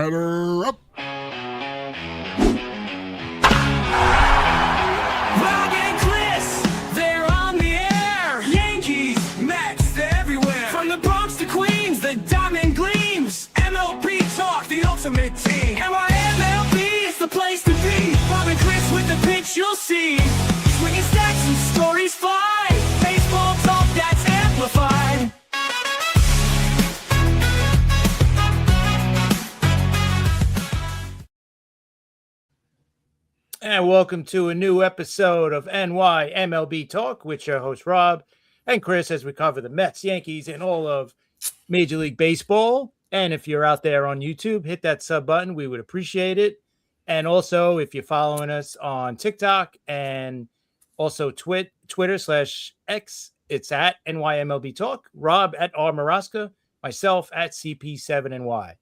Batter up. Bob and Chris, they're on the air. Yankees, Mets, they're everywhere. From the Bronx to Queens, the diamond gleams. MLB talk, the ultimate team. NYMLB is the place to be. Bob and Chris with the pitch you'll see. Swinging stacks and stories fly. Baseball talk that's amplified. And welcome to a new episode of NYMLB Talk with your host Rob and Chris as we cover the Mets, Yankees, and all of Major League Baseball. And if you're out there on YouTube, hit that sub button. We would appreciate it. And also, if you're following us on TikTok and also Twitter/X, it's at NYMLB Talk. Rob at R Maraska, myself at CP7NY.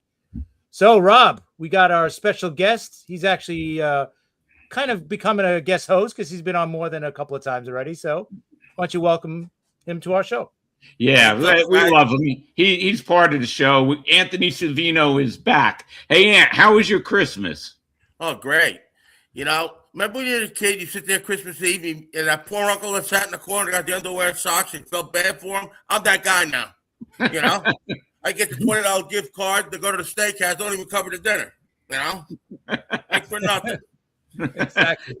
So, Rob, we got our special guest. He's actually kind of becoming a guest host because he's been on more than a couple of times already. So why don't you welcome him to our show? Yeah, we love him. He's part of the show. Anthony Savino is back. Hey, Ant, how was your Christmas? Oh, great. You know, remember when you were a kid, you sit there Christmas Eve, and that poor uncle that sat in the corner got the underwear and socks and felt bad for him? I'm that guy now. You know? I get the $20 gift card to go to the steakhouse, don't even cover the dinner. You know? Like for nothing. Exactly.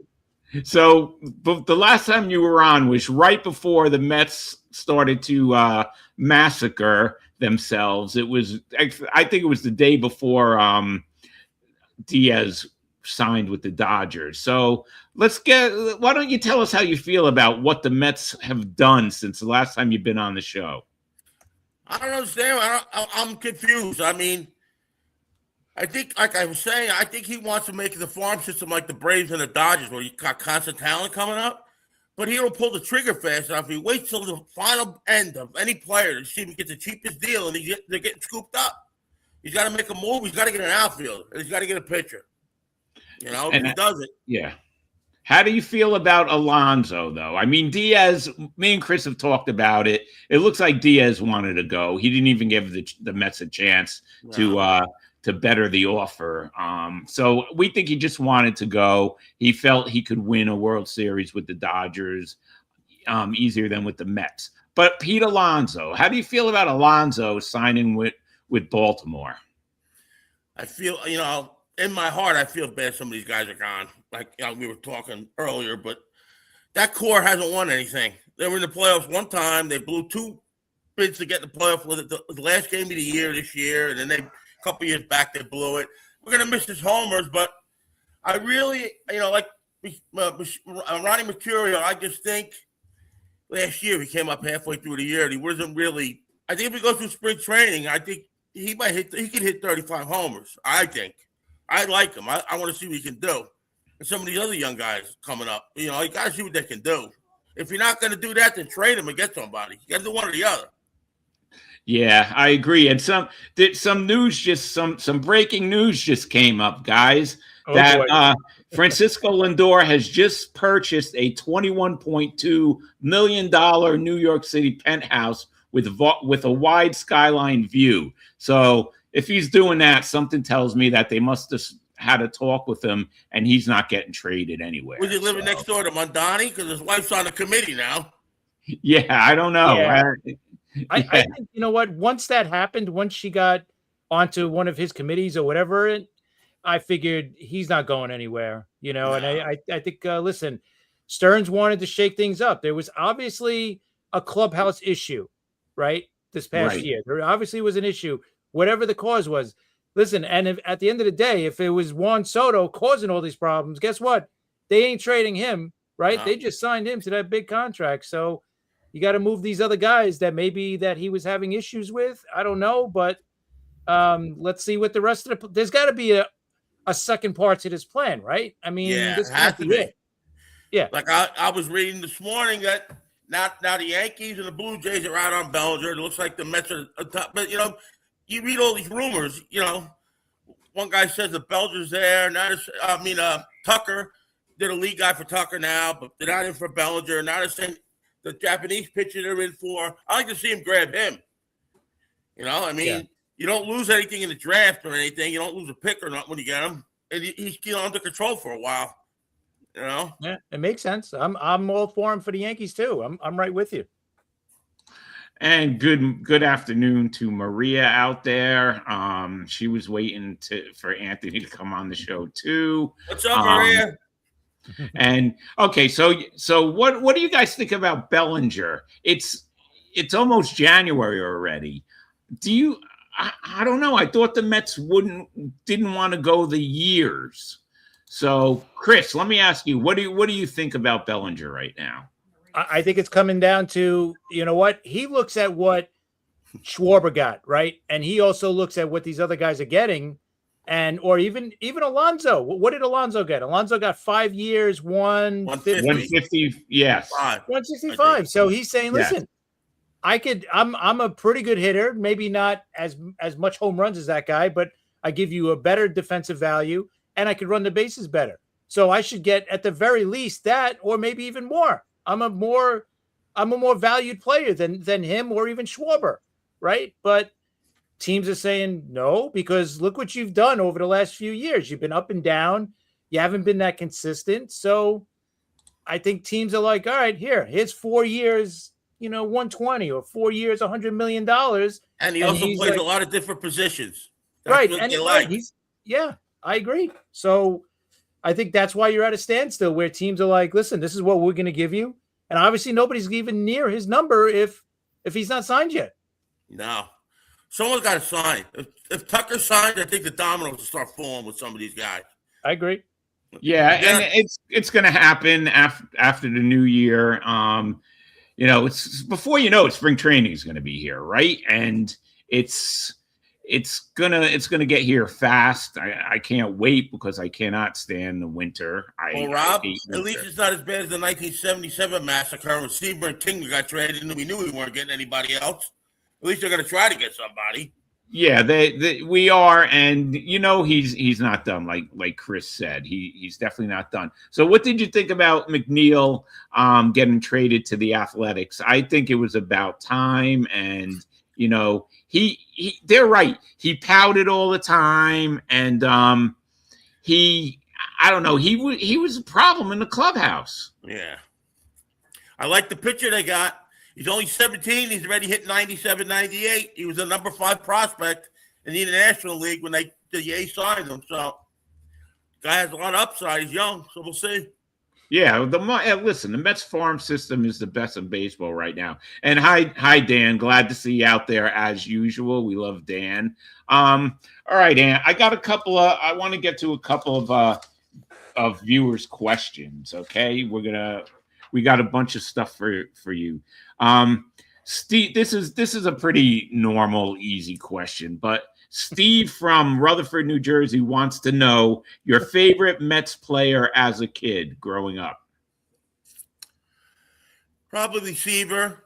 So the last time you were on was right before the Mets started to massacre themselves. It was, I think it was the day before Diaz signed with the Dodgers. So why don't you tell us how you feel about what the Mets have done since the last time you've been on the show? I don't understand. I'm confused. I mean, I think, like I was saying, I think he wants to make the farm system like the Braves and the Dodgers, where you got constant talent coming up. But he don't pull the trigger fast enough. He waits till the final end of any player to see if he gets the cheapest deal, and they're getting scooped up. He's got to make a move. He's got to get an outfielder. And he's got to get a pitcher. You know, and he does it. Yeah. How do you feel about Alonso, though? I mean, Diaz, me and Chris have talked about it. It looks like Diaz wanted to go. He didn't even give the Mets a chance to better the offer. So we think he just wanted to go. He felt he could win a World Series with the Dodgers easier than with the Mets. But Pete Alonso, how do you feel about Alonso signing with Baltimore? I feel, you know, in my heart, I feel bad some of these guys are gone. Like, you know, we were talking earlier, but that core hasn't won anything. They were in the playoffs one time. They blew two bids to get in the playoff with it the last game of the year this year, and then a couple years back, they blew it. We're going to miss his homers, but I really, you know, like Ronnie Mercurio, I just think last year he came up halfway through the year and he wasn't really, I think if he goes through spring training, I think he could hit 35 homers, I think. I like him. I want to see what he can do. And some of these other young guys coming up, you know, you got to see what they can do. If you're not going to do that, then trade him and get somebody. You got to do one or the other. Yeah, I agree. And some news some breaking news just came up, guys. Francisco Lindor has just purchased a $21.2 million New York City penthouse with a wide skyline view. So if he's doing that, something tells me that they must have had a talk with him, and he's not getting traded anywhere. Was he living next door to Mondani? Because his wife's on the committee now. Yeah, I don't know. Yeah. I think, you know what, once that happened, once she got onto one of his committees or whatever, I figured he's not going anywhere, you know. No. And I think, listen, Stearns wanted to shake things up. There was obviously a clubhouse issue, right, this past year. There obviously was an issue, whatever the cause was. Listen, and at the end of the day, if it was Juan Soto causing all these problems, guess what? They ain't trading him, right? No. They just signed him to that big contract. So you got to move these other guys that maybe that he was having issues with. I don't know, but let's see what the rest of there's got to be a second part to this plan, right? I mean, this has to be it. Yeah. Like I was reading this morning that now the Yankees and the Blue Jays are out on Bellinger. It looks like the Mets are top, but you know, you read all these rumors, you know, one guy says that Bellinger's there. Tucker, they're the lead guy for Tucker now, but they're not in for Bellinger. Now they're saying the Japanese pitcher they're in for. I like to see him grab him. You know, I mean, you don't lose anything in the draft or anything. You don't lose a pick or not when you get him, and he's under control for a while. You know. Yeah, it makes sense. I'm all for him for the Yankees too. I'm right with you. And good afternoon to Maria out there. She was waiting for Anthony to come on the show too. What's up, Maria? And okay, so what do you guys think about Bellinger? It's almost January already. Do you? I don't know. I thought the Mets didn't want to go the years. So, Chris, let me ask you, what do you think about Bellinger right now? I think it's coming down to, you know what? He looks at what Schwarber got, right? And he also looks at what these other guys are getting, or even Alonso. What did Alonso get? Alonso got 5 years, 150, yes. 165. So he's saying, listen, I'm a pretty good hitter, maybe not as much home runs as that guy, but I give you a better defensive value and I could run the bases better. So I should get at the very least that, or maybe even more. I'm a more valued player than him or even Schwarber, right? But teams are saying no, because look what you've done over the last few years. You've been up and down. You haven't been that consistent. So I think teams are like, all right, here's 4 years, 120, or 4 years, $100 million. And he also plays a lot of different positions. That's right. And I agree. So I think that's why you're at a standstill, where teams are like, listen, this is what we're going to give you. And obviously nobody's even near his number if he's not signed yet. No. Someone's got to sign. If Tucker signs, I think the dominoes will start falling with some of these guys. I agree. Yeah, and it's going to happen after the new year. It's before you know it, spring training is going to be here, right? And it's gonna get here fast. I can't wait because I cannot stand the winter. Rob, at least it's not as bad as the 1977 massacre when Seaver and King got traded and we knew we weren't getting anybody else. At least they're gonna try to get somebody. Yeah, we are, and he's not done. Like Chris said, he's definitely not done. So, what did you think about McNeil getting traded to the Athletics? I think it was about time, and they're right. He pouted all the time, and I don't know. He was a problem in the clubhouse. Yeah, I like the picture they got. He's only 17. He's already hit 97, 98. He was a number 5 prospect in the International League when the Yankees signed him. So, guy has a lot of upside. He's young, so we'll see. Yeah, listen, the Mets farm system is the best in baseball right now. And hi, Dan. Glad to see you out there as usual. We love Dan. All right, Dan. I got I want to get to a couple of viewers' questions. Okay, we got a bunch of stuff for you. Steve, this is a pretty normal, easy question, but Steve from Rutherford, New Jersey wants to know your favorite Mets player as a kid growing up. Probably Seaver.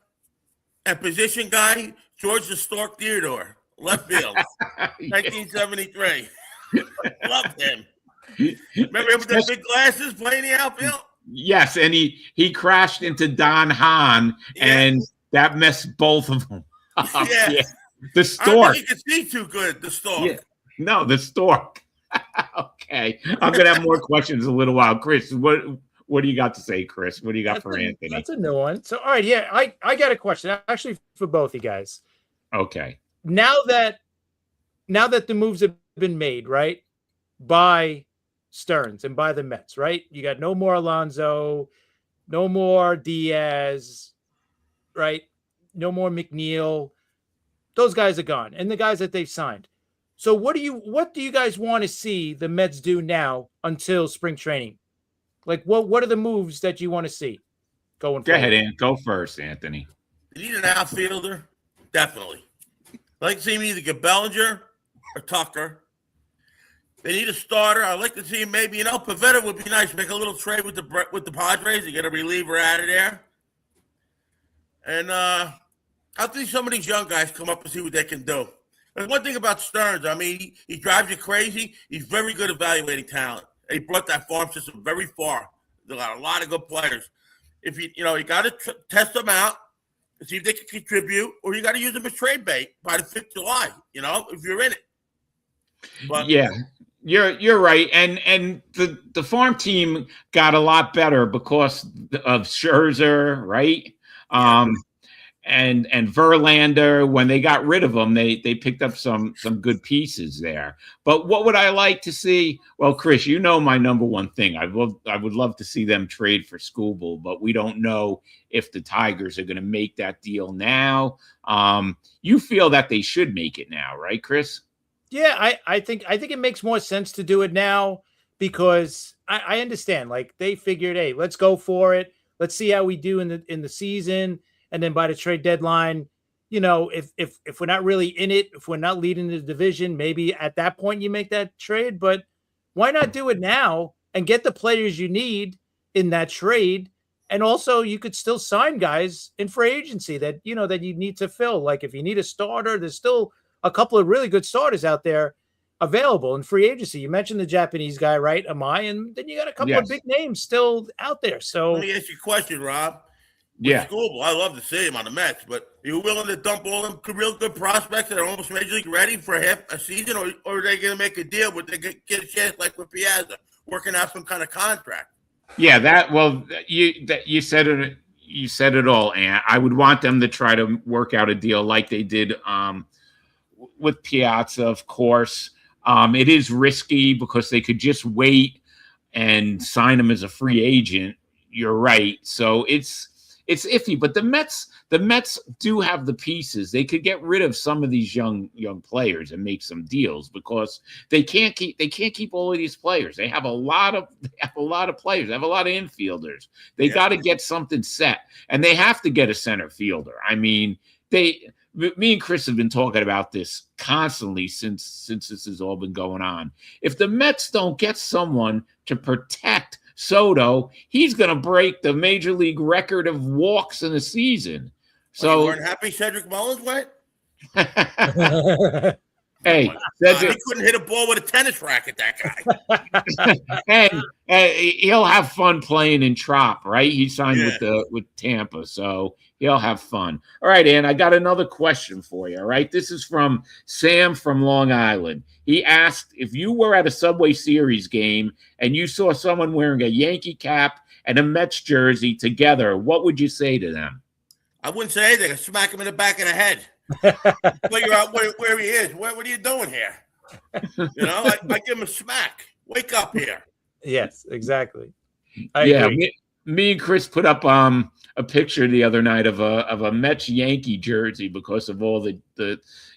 And position guy, George the Stork Theodore, left field, 1973. Loved him. Remember him with the big glasses playing the outfield? Yes, and he crashed into Don Hahn, and that messed both of them up. Yeah. The Stork. I don't think you can see too good, the Stork. Yeah. No, the Stork. Okay. I'm going to have more questions in a little while. Chris, what do you got to say, Chris? What do you got for Anthony? That's a new one. So, all right, I got a question, actually, for both you guys. Okay. Now that the moves have been made, right, by Stearns and by the Mets, right? You got no more Alonso, no more Diaz, right? No more McNeil. Those guys are gone, and the guys that they've signed. So what do you guys want to see the Mets do now until spring training? Like what are the moves that you want to see going forward? Go ahead, Ant. Go first, Anthony. You need an outfielder, definitely. I'd like to see him either get Bellinger or Tucker. They need a starter. I'd like to see maybe, Pavetta would be nice. Make a little trade with the Padres to get a reliever out of there. And I'll see some of these young guys come up and see what they can do. And one thing about Stearns, I mean, he drives you crazy. He's very good evaluating talent. He brought that farm system very far. They got a lot of good players. If you got to test them out, and see if they can contribute, or you got to use them as trade bait by the 5th of July, if you're in it. But yeah, you're right. And the farm team got a lot better because of Scherzer, right? And Verlander, when they got rid of them, they picked up some good pieces there. But what would I like to see? Well, Chris, my number one thing. I would love to see them trade for Skubal, but we don't know if the Tigers are going to make that deal now. You feel that they should make it now, right, Chris? Yeah, I think it makes more sense to do it now because I understand. Like they figured, hey, let's go for it. Let's see how we do in the season. And then by the trade deadline, if we're not really in it, if we're not leading the division, maybe at that point you make that trade. But why not do it now and get the players you need in that trade? And also you could still sign guys in free agency that you need to fill. Like if you need a starter, there's still a couple of really good starters out there available in free agency. You mentioned the Japanese guy, right? Amai, and then you got a couple of big names still out there. So let me ask you a question, Rob. Yeah. Skubal, I love to see him on the Mets, but are you willing to dump all them real good prospects that are almost major league ready for half a season, or are they going to make a deal where they get a chance like with Piazza, working out some kind of contract? Yeah, you said it. You said it all, and I would want them to try to work out a deal like they did with Piazza, of course. It is risky because they could just wait and sign him as a free agent. You're right. So it's iffy, but the Mets do have the pieces. They could get rid of some of these young players and make some deals because they can't keep all of these players. They have a lot of players. They have a lot of infielders. They got to get something set, and they have to get a center fielder. I mean, me and Chris have been talking about this constantly since this has all been going on. If the Mets don't get someone to protect Soto, he's going to break the major league record of walks in a season. So you weren't happy Cedric Mullins went? Hey, he couldn't hit a ball with a tennis racket, that guy. And he'll have fun playing in Trop, right? He signed with Tampa, so he'll have fun. All right, Ann, I got another question for you. All right, this is from Sam from Long Island. He asked if you were at a Subway Series game and you saw someone wearing a Yankee cap and a Mets jersey together, what would you say to them? I wouldn't say anything. I'd smack him in the back of the head. Figure out where he is. What are you doing here? I give him a smack. Wake up here. Yes, exactly. Me and Chris put up a picture the other night of a Mets Yankee jersey because of all the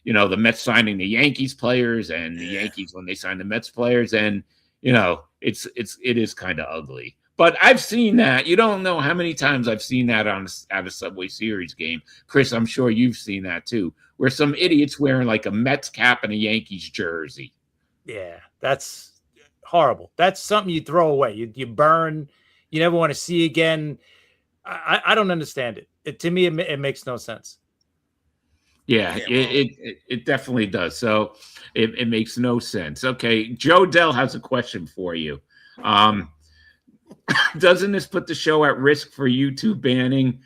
Mets signing the Yankees players and the Yankees when they signed the Mets players, and it is kind of ugly. But I've seen that. You don't know how many times I've seen that at a Subway Series game. Chris, I'm sure you've seen that too, where some idiot's wearing like a Mets cap and a Yankees jersey. Yeah, that's horrible. That's something you throw away. You burn. You never want to see again. I don't understand it. To me, it makes no sense. Yeah, it definitely does. So it makes no sense. Okay, Joe Dell has a question for you. Doesn't this put the show at risk for YouTube banning?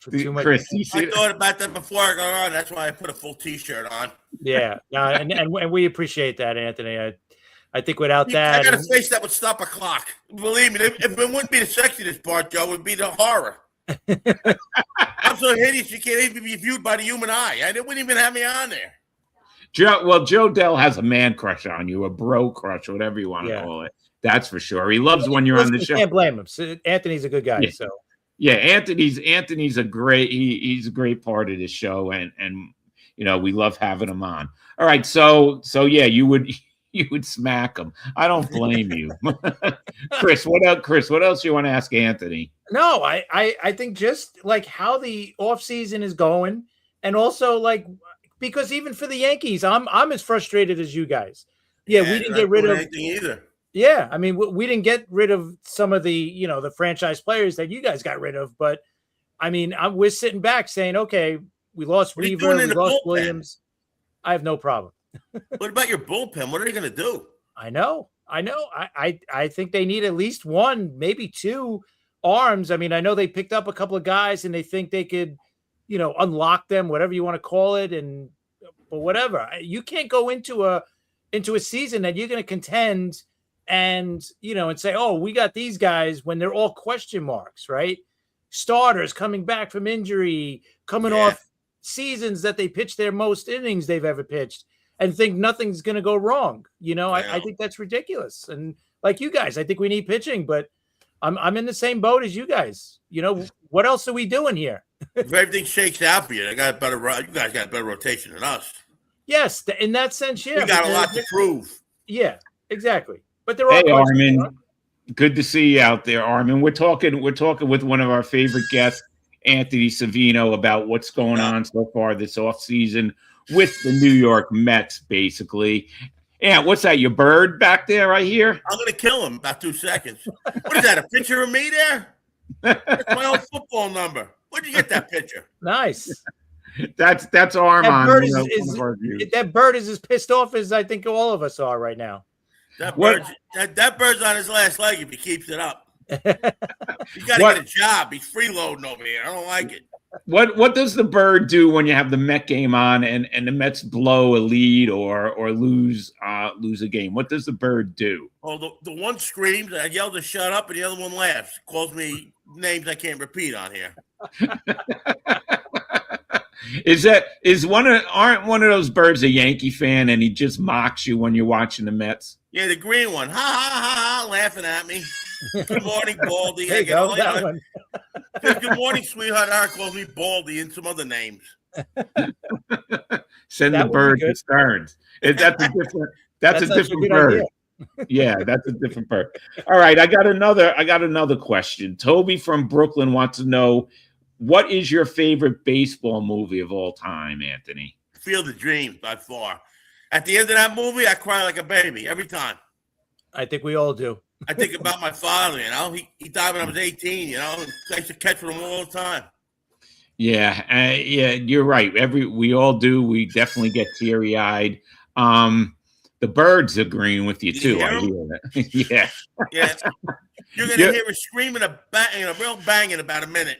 Chris, I thought about that before I got on. That's why I put a full T-shirt on. Yeah, and we appreciate that, Anthony. I think without that, I got a face that would stop a clock. Believe me, if it wouldn't be the sexiness part, Joe, it would be the horror. I'm so hideous you can't even be viewed by the human eye. They wouldn't even have me on there. Joe Dell has a man crush on you, a bro crush, whatever you want to call it. That's for sure. He loves when you're on the show. Can't blame him. So Anthony's a good guy. Yeah. So Anthony's a great he's a great part of the show, and we love having him on. All right, so yeah, you would smack him. I don't blame you. Chris, what else you want to ask Anthony? No, I think just like how the offseason is going, and also like because even for the Yankees, I'm as frustrated as you guys. Yeah, we didn't get rid of anything either. Yeah, I mean, we didn't get rid of some of the, the franchise players that you guys got rid of. But, I mean, we're sitting back saying, okay, we lost Weaver, we lost Williams. I have no problem. What about your bullpen? What are they going to do? I know. I think they need at least one, maybe two arms. I mean, I know they picked up a couple of guys and they think they could, unlock them, whatever you want to call it. But whatever, you can't go into a season that you're going to contend and say, oh, we got these guys when they're all question marks, right? Starters coming back from injury, coming off seasons that they pitched their most innings they've ever pitched, and think nothing's going to go wrong. I think that's ridiculous. And like you guys, I think we need pitching, but I'm in the same boat as you guys. What else are we doing here? If everything shakes out for you, you guys got better rotation than us. Yes, in that sense, yeah. We got a lot to prove. Yeah, exactly. But they're all Armin. Good to see you out there, Armin. We're talking with one of our favorite guests, Anthony Savino, about what's going on so far this offseason with the New York Mets, basically. Yeah, what's that? Your bird back there right here? I'm gonna kill him about 2 seconds. What is that? A picture of me there? That's my old football number. Where'd you get that picture? Nice. That's Armin. That bird is as pissed off as I think all of us are right now. That bird's on his last leg if he keeps it up. He's got to get a job. He's freeloading over here. I don't like it. What does the bird do when you have the Met game on and the Mets blow a lead or lose a game? What does the bird do? Oh, the one screams, I yell to shut up, and the other one laughs. Calls me names I can't repeat on here. Aren't one of those birds a Yankee fan and he just mocks you when you're watching the Mets? Yeah, the green one. Ha ha ha ha, laughing at me. Good morning, Baldy. There you go, that one. Good morning, sweetheart. Art calls me Baldy and some other names. Send the bird to Stearns. That's a different bird. Yeah, that's a different bird. All right, I got another question. Toby from Brooklyn wants to know, what is your favorite baseball movie of all time, Anthony? Field of Dreams, by far. At the end of that movie, I cry like a baby every time. I think we all do. I think about my father, He died when I was 18, I used to catch with him all the time. Yeah, you're right. We all do. We definitely get teary-eyed. The birds agreeing with you too. I hear that. Yeah. Yeah. You're gonna hear a screaming, a real bang in about a minute.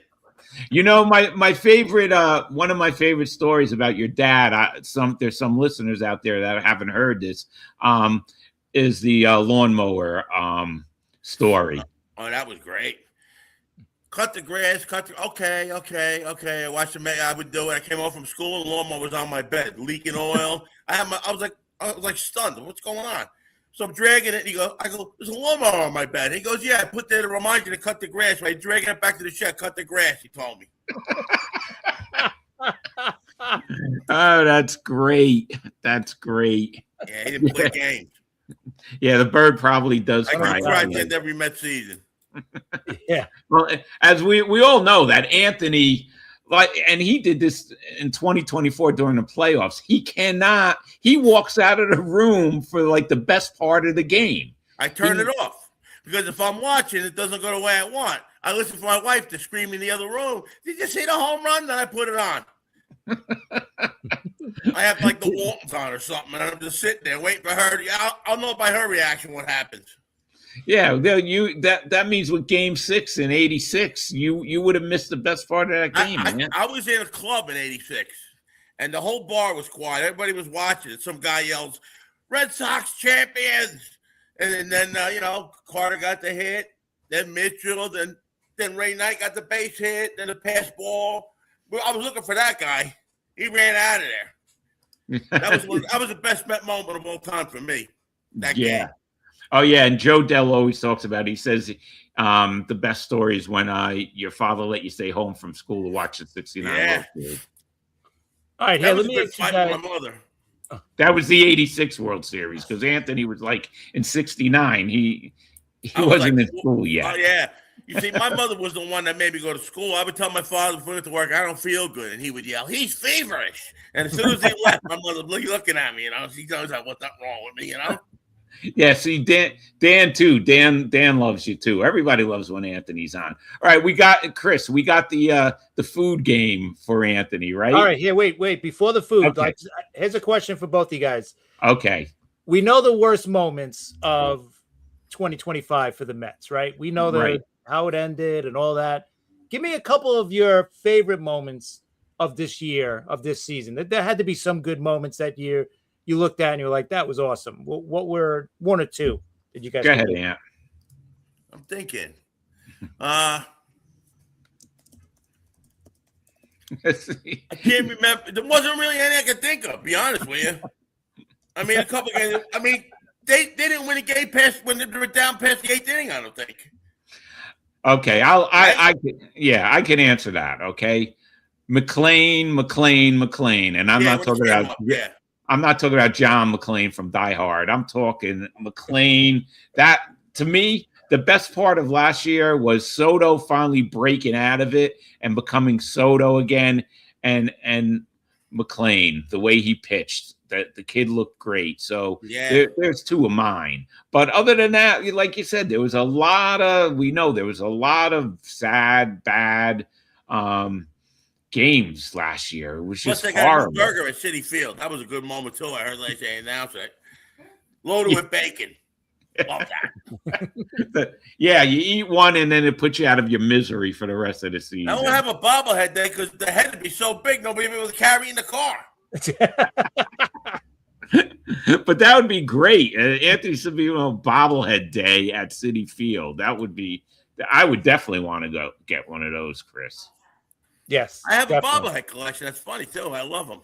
My favorite, one of my favorite stories about your dad. There's some listeners out there that haven't heard this. Is the lawnmower story? Oh, that was great. Cut the grass. Okay. I watched him. I would do it. I came home from school and the lawnmower was on my bed, leaking oil. I was like stunned. What's going on? So I'm dragging it. And I go, there's a lawnmower on my bed. He goes, yeah, I put there to remind you to cut the grass. Right, dragging it back to the shed, cut the grass. He told me. Oh, that's great. That's great. Yeah, he didn't play games. Yeah, the bird probably does cry. I cried at every Mets season. Yeah. Well, as we all know that Anthony, and he did this in 2024 during the playoffs. He walks out of the room for the best part of the game. I turn it off because if I'm watching, it doesn't go the way I want. I listen for my wife to scream in the other room. Did you see the home run? Then I put it on. I have the Waltons on or something, and I'm just sitting there waiting for her. I'll know by her reaction what happens. Yeah, that means with Game 6 in '86, you would have missed the best part of that game. I was in a club in '86, and the whole bar was quiet. Everybody was watching, and some guy yells, "Red Sox champions!" And then Carter got the hit, then Mitchell, then Ray Knight got the base hit, then the pass ball. I was looking for that guy. He ran out of there. That was the best Met moment of all time for me. That game. Oh yeah, and Joe Dell always talks about it. He says the best story is when your father let you stay home from school to watch the '69 World Series. All right, let me ask you guys. My mother. That was the '86 World Series because Anthony was in '69. He wasn't in school yet. Oh yeah. You see, my mother was the one that made me go to school. I would tell my father before I went to work, I don't feel good. And he would yell, he's feverish. And as soon as he left, my mother would be looking at me, she knows what's not wrong with me, Yeah, see, Dan too. Dan loves you too. Everybody loves when Anthony's on. All right, we got Chris. We got the food game for Anthony, right? All right, here, wait. Before the food, okay. Here's a question for both you guys. Okay. We know the worst moments of 2025 for the Mets, right? We know how it ended and all that. Give me a couple of your favorite moments of this year, of this season. There had to be some good moments that year you looked at and you were like, that was awesome. What were one or two that you guys Go ahead, think? Ant. I'm thinking. I can't remember. There wasn't really any I could think of, be honest with you. I mean, a couple games. I mean, they didn't win a game past when they were down past the 8th inning, I don't think. Okay, I can answer that. Okay, McClane, and I'm not talking about I'm not talking about John McClane from Die Hard. I'm talking McClane. That, to me, the best part of last year was Soto finally breaking out of it and becoming Soto again, and McClane, the way he pitched. That the kid looked great. So there's two of mine. But other than that, like you said, there was a lot of sad, bad games last year. It was just Plus, they horrible. got a burger at City Field. That was a good moment too. I heard they announced it. Loaded with bacon. Love that. Yeah, you eat one and then it puts you out of your misery for the rest of the season. I don't have a bobblehead day because the head would be so big nobody would be able to carry it in the car. But that would be great. Anthony Savino bobblehead day at City Field. That would be. I would definitely want to go get one of those, Chris. Yes, I have definitely. a bobblehead collection. That's funny too. I love them.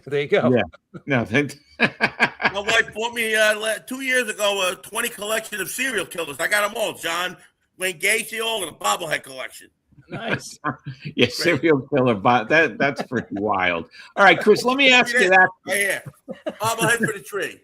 There you go. Yeah. No, my wife bought me 2 years ago a 20 collection of serial killers. I got them all. John Wayne Gacy, all in a bobblehead collection. Nice. Yeah, serial killer. That's pretty wild. All right, Chris, let me ask you that. Right here. Bobblehead for the tree.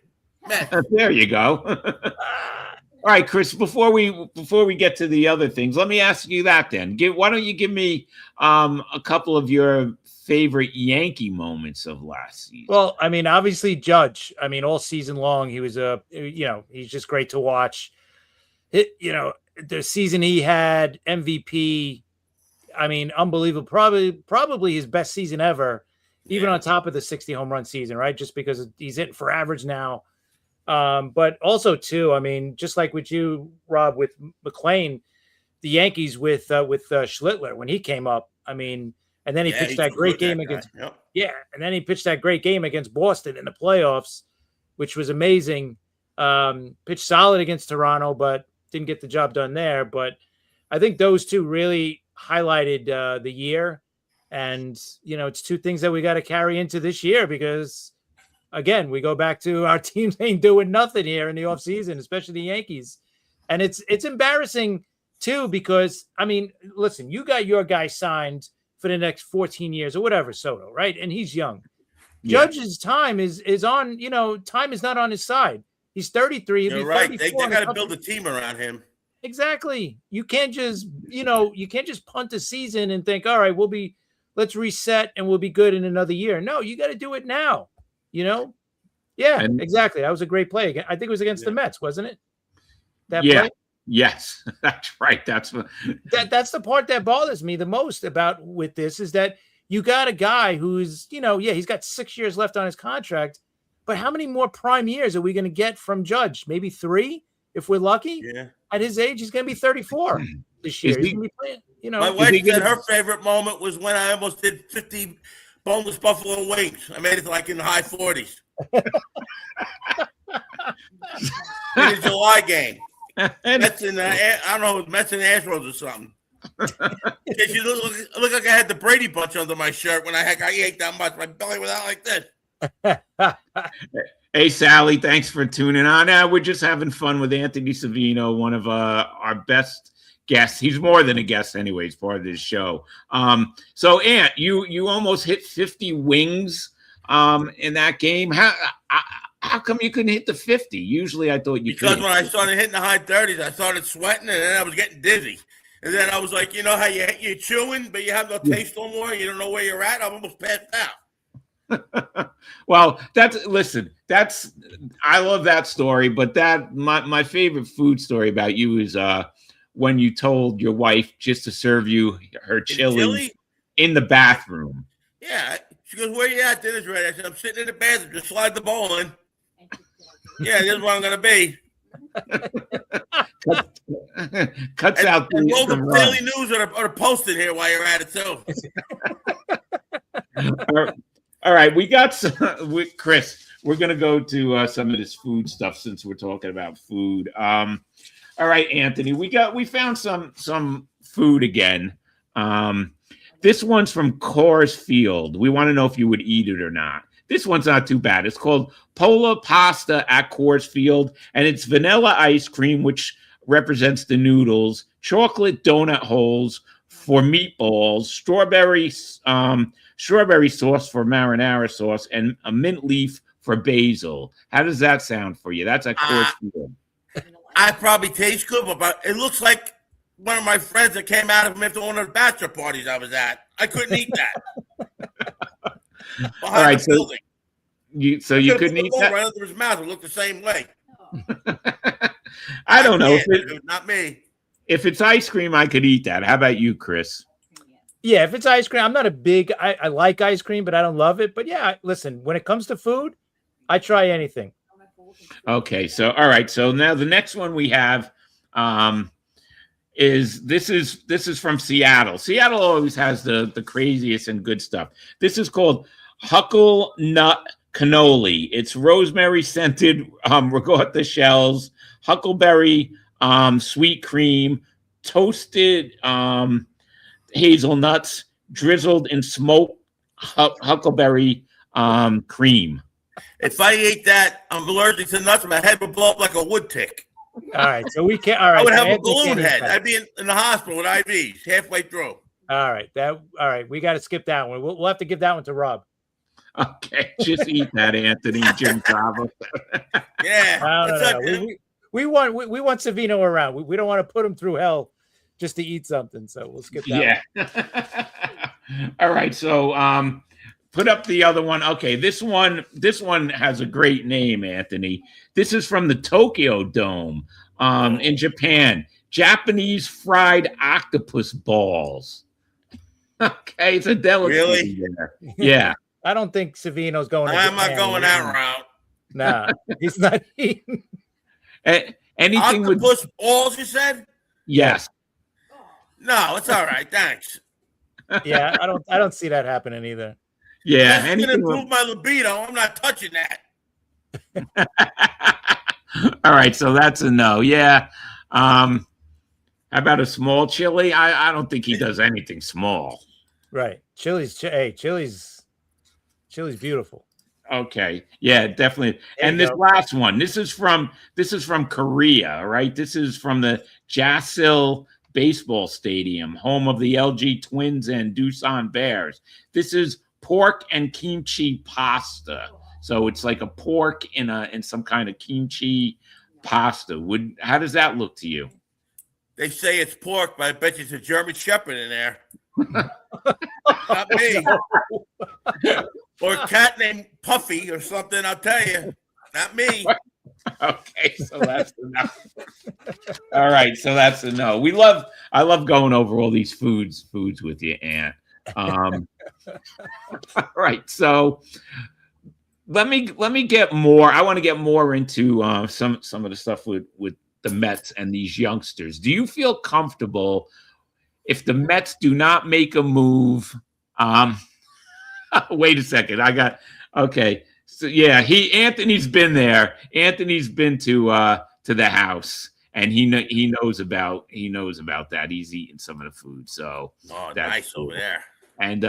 Man. There you go. All right, Chris, before we get to the other things, let me ask you that then. Why don't you give me a couple of your favorite Yankee moments of last season? Well, I mean, obviously Judge. I mean, all season long, he was he's just great to watch. The season he had, MVP. I mean, unbelievable. Probably his best season ever, even on top of the 60 home run season, right? Just because he's hitting for average now. But also too, I mean, just like with you, Rob, with McClane, the Yankees with Schlittler when he came up. I mean, and then he pitched that great game against and then he pitched that great game against Boston in the playoffs, which was amazing. Pitched solid against Toronto, but didn't get the job done there. But I think those two really highlighted the year, and it's two things that we got to carry into this year because, again, we go back to our teams ain't doing nothing here in the offseason, especially the Yankees, and it's embarrassing too because I mean, listen, you got your guy signed for the next 14 years or whatever, Soto, right? And he's young. Judge's time is on. Time is not on his side. He's 33. You're right. They got to build a team around him. Exactly. You can't just, punt a season and think, all right, let's reset and we'll be good in another year. No, you got to do it now, Yeah, exactly. That was a great play. I think it was against the Mets, wasn't it? Play? Yes, that's right. That's the part that bothers me the most with this is that you got a guy who's, he's got 6 years left on his contract, but how many more prime years are we going to get from Judge? Maybe 3 if we're lucky. Yeah. At his age, he's going to be 34 this year. He's going to be playing, My wife said her favorite moment was when I almost did 50 boneless buffalo wings. I made it like in the high 40s. In the July game. Mets and I don't know, Mets and Astros or something. You look like I had the Brady Bunch under my shirt when I ate that much. My belly was out like this. Hey, Sally, thanks for tuning on. We're just having fun with Anthony Savino, one of our best guests. He's more than a guest anyways, part of this show. So, Ant, you almost hit 50 wings in that game. How come you couldn't hit the 50? Usually I thought you could. Because when I started hitting the high 30s, I started sweating, and then I was getting dizzy. And then I was like, how you're chewing, but you have no taste no more, you don't know where you're at? I almost passed out. Well, I love that story, but my favorite food story about you is when you told your wife just to serve you her chili in the bathroom. Yeah, she goes, "Where you at? Dinner's ready." I said, "I'm sitting in the bathroom. Just slide the bowl in." Yeah, this is where I'm gonna be. cuts out and roll the the run. Daily News or post it here while you're at it too. All right, we got some. Chris, we're gonna go to some of this food stuff since we're talking about food. All right, Anthony, we found some food again. This one's from Coors Field. We want to know if you would eat it or not. This one's not too bad. It's called Pola Pasta at Coors Field, and it's vanilla ice cream, which represents the noodles, chocolate donut holes for meatballs, strawberry sauce for marinara sauce, and a mint leaf for basil. How does that sound for you? That's at Coors Field. I probably taste good, but it looks like one of my friends that came out of him after one of the bachelor parties I was at. I couldn't eat that. All right, so you couldn't eat that right under his mouth. It looked the same way. I don't know. Not me. If it's ice cream, I could eat that. How about you, Chris? Yeah, if it's ice cream, I'm not a big. I like ice cream, but I don't love it. But yeah, listen, when it comes to food, I try anything. Okay, so all right, so now the next one we have is from Seattle. Seattle always has the craziest and good stuff. This is called Huckle Nut Cannoli. It's rosemary scented ricotta shells, huckleberry sweet cream, toasted hazelnuts, drizzled in smoked huckleberry cream. If I ate that, I'm allergic to nuts. My head would blow up like a wood tick. All right, so we can't. All right, I would so have a Anthony balloon can't eat head. that. I'd be in the hospital with IVs halfway through. All right, we got to skip that one. We'll have to give that one to Rob. Okay, just eat that, Anthony. Jim Bravo. Yeah, No. We want Savino around. We don't want to put him through hell just to eat something. So we'll skip that. Yeah. All right. So put up the other one. Okay, this one has a great name, Anthony. This is from the Tokyo Dome in Japan. Japanese fried octopus balls. Okay, it's a delicacy. Really? There. Yeah. I don't think Savino's going. I'm not going that route. Nah, he's not eating. Anything octopus with balls, you said? Yes. No, it's all right. Thanks. Yeah, I don't see that happening either. Yeah. That's going to improve my libido. I'm not touching that. All right, so that's a no. Yeah. How about a small chili? I don't think he does anything small. Right. Chili's beautiful. Okay. Yeah, definitely. And this last one, this is from Korea, right? This is from the Jasil Baseball Stadium, home of the LG Twins and Doosan Bears. This is pork and kimchi pasta. So it's like a pork in some kind of kimchi pasta. How does that look to you? They say it's pork, but I bet you it's a German Shepherd in there. Not me. Or a cat named Puffy or something, I'll tell you. Not me. Okay, so that's a no. All right, so that's a no. I love going over all these foods with you, Aunt. All right, so let me get more. I want to get more into some of the stuff with the Mets and these youngsters. Do you feel comfortable if the Mets do not make a move? Wait a second. Okay. So yeah, Anthony's been there. Anthony's been to the house, and he knows about that. He's eating some of the food. So that's nice cool. Over there. And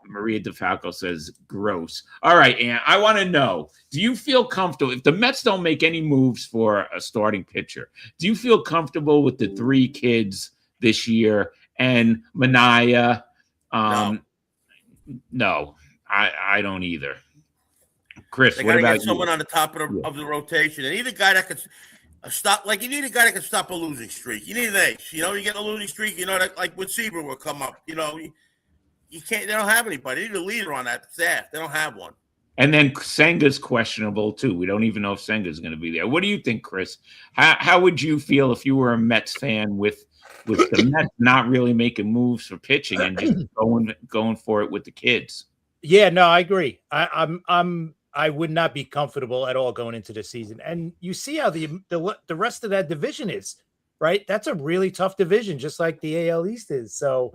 Maria DeFalco says gross. All right, Aunt, I want to know, do you feel comfortable if the Mets don't make any moves for a starting pitcher? Do you feel comfortable with the 3 kids this year and Manaea? No, I don't either. Chris, what about someone on the top of the rotation? And need a guy that could stop. Like you need a guy that can stop a losing streak. You need an ace. You get a losing streak. That like with Seaver will come up. You can't. They don't have anybody. They need a leader on that staff. They don't have one. And then Senga's questionable too. We don't even know if Senga's going to be there. What do you think, Chris? How would you feel if you were a Mets fan with the Mets not really making moves for pitching and just going for it with the kids? Yeah, no, I agree. I'm I would not be comfortable at all going into the season. And you see how the rest of that division is, right? That's a really tough division, just like the AL East is. So